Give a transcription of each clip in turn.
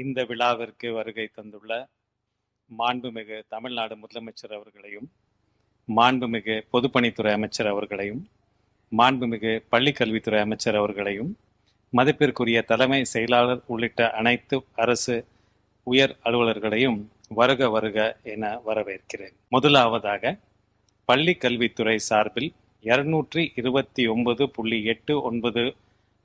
இந்த விழாவிற்கு வருகை தந்துள்ள மாண்புமிகு தமிழ்நாடு முதலமைச்சர் அவர்களையும், மாண்புமிகு பொதுப்பணித்துறை அமைச்சர் அவர்களையும், மாண்புமிகு பள்ளிக்கல்வித்துறை அமைச்சர் அவர்களையும், மதிப்பிற்குரிய தலைமை செயலாளர் உள்ளிட்ட அனைத்து அரசு உயர் அலுவலர்களையும் வருக வருக என வரவேற்கிறேன். முதலாவதாக பள்ளி கல்வித்துறை சார்பில் 229.89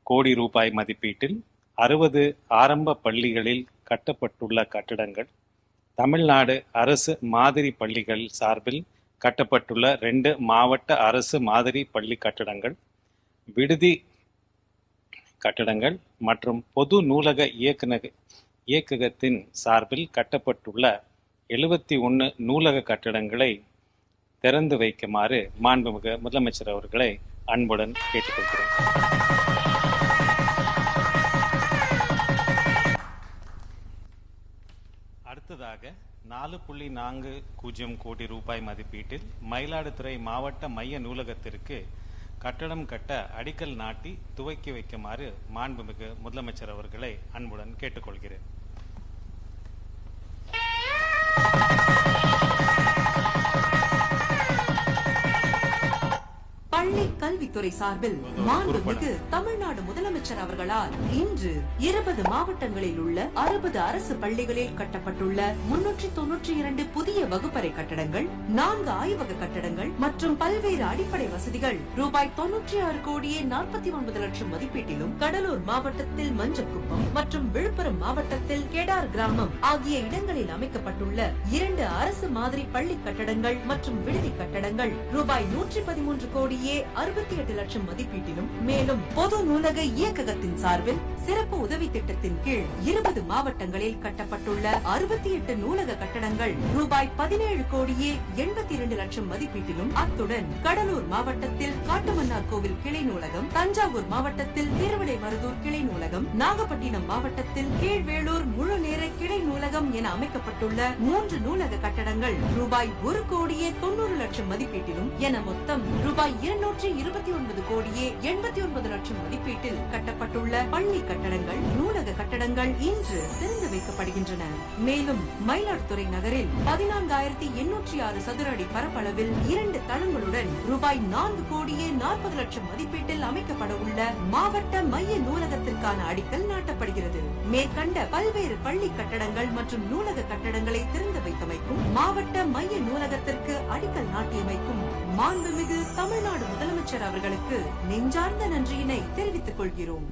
கோடி ரூபாய் மதிப்பீட்டில் 60 ஆரம்ப பள்ளிகளில் கட்டப்பட்டுள்ள கட்டடங்கள், தமிழ்நாடு அரசு மாதிரி பள்ளிகள் சார்பில் கட்டப்பட்டுள்ள 2 மாவட்ட அரசு மாதிரி பள்ளி கட்டடங்கள், விடுதி கட்டடங்கள் மற்றும் பொது நூலக இயக்ககத்தின் சார்பில் கட்டப்பட்டுள்ள 71 நூலக கட்டடங்களை திறந்து வைக்குமாறு மாண்புமிகு முதலமைச்சர் அவர்களை அன்புடன் கேட்டுக்கொள்கிறேன். அடுத்ததாக 4.40 கோடி ரூபாய் மதிப்பீட்டில் மயிலாடுதுறை மாவட்ட மைய நூலகத்திற்கு கட்டடம் கட்ட அடிக்கல் நாட்டி துவக்கி வைக்குமாறு மாண்புமிகு முதலமைச்சர் அவர்களை அன்புடன் கேட்டுக்கொள்கிறேன். பள்ளி கல்வித்துறை சார்பில் மாண்புமிகு தமிழ்நாடு முதலமைச்சர் அவர்களால் இன்று 20 மாவட்டங்களில் உள்ள 60 அரசு பள்ளிகளில் கட்டப்பட்டுள்ள 392 புதிய வகுப்பறை கட்டடங்கள், 4 ஆய்வக கட்டடங்கள் மற்றும் பல்வேறு அடிப்படை வசதிகள் ரூபாய் 96 கோடியே 49 லட்சம் மதிப்பீட்டிலும் கடலூர் மாவட்டத்தில் மஞ்சக்குப்பம் மற்றும் விழுப்புரம் மாவட்டத்தில் கெடார் கிராமம் ஆகிய இடங்களில் அமைக்கப்பட்டுள்ள 2 அரசு மாதிரி பள்ளி கட்டடங்கள் மற்றும் விடுதி கட்டடங்கள் ரூபாய் 113 கோடியே 68 லட்சம் மதிப்பீட்டிலும், மேலும் பொது நூலக இயக்ககத்தின் சார்பில் சிறப்பு உதவி திட்டத்தின் கீழ் 20 மாவட்டங்களில் கட்டப்பட்டுள்ள 68 நூலக கட்டடங்கள் ரூபாய் 17 கோடியே 82 லட்சம் மதிப்பீட்டிலும், அத்துடன் கடலூர் மாவட்டத்தில் காட்டுமன்னார் கோவில் கிளை நூலகம், தஞ்சாவூர் மாவட்டத்தில் திருவிடைமருதூர் கிளை நூலகம், நாகப்பட்டினம் மாவட்டத்தில் கீழ்வேளூர் முழு நேர கிளை நூலகம் என அமைக்கப்பட்டுள்ள 3 நூலக கட்டடங்கள் ரூபாய் 1 கோடியே 90 லட்சம் மதிப்பீட்டிலும் என மொத்தம் ரூபாய் 229 கோடியே 89 லட்சம் மதிப்பீட்டில் கட்டப்பட்டுள்ள பள்ளி கட்டடங்கள், நூலக கட்டடங்கள் இன்று திறந்து வைக்கப்படுகின்றன. மேலும் மயிலாடுதுறை நகரில் 14,806 சதுர அடி பரப்பளவில் 2 தளங்களுடன் ரூபாய் 4 கோடியே 40 லட்சம் மதிப்பீட்டில் அமைக்கப்பட உள்ள மாவட்ட மைய நூலகத்திற்கான அடிக்கல் நாட்டப்படுகிறது. மேற்கண்ட பல்வேறு பள்ளி கட்டடங்கள் மற்றும் நூலக கட்டடங்களை திறந்து வைத்தமைக்கும், மாவட்ட மைய நூலகத்திற்கு அடிக்கல் நாட்டியமைக்கும் மாண்புமிகு தமிழ்நாடு முதலமைச்சர் அவர்களுக்கு நெஞ்சார்ந்த நன்றியினை தெரிவித்துக் கொள்கிறோம்.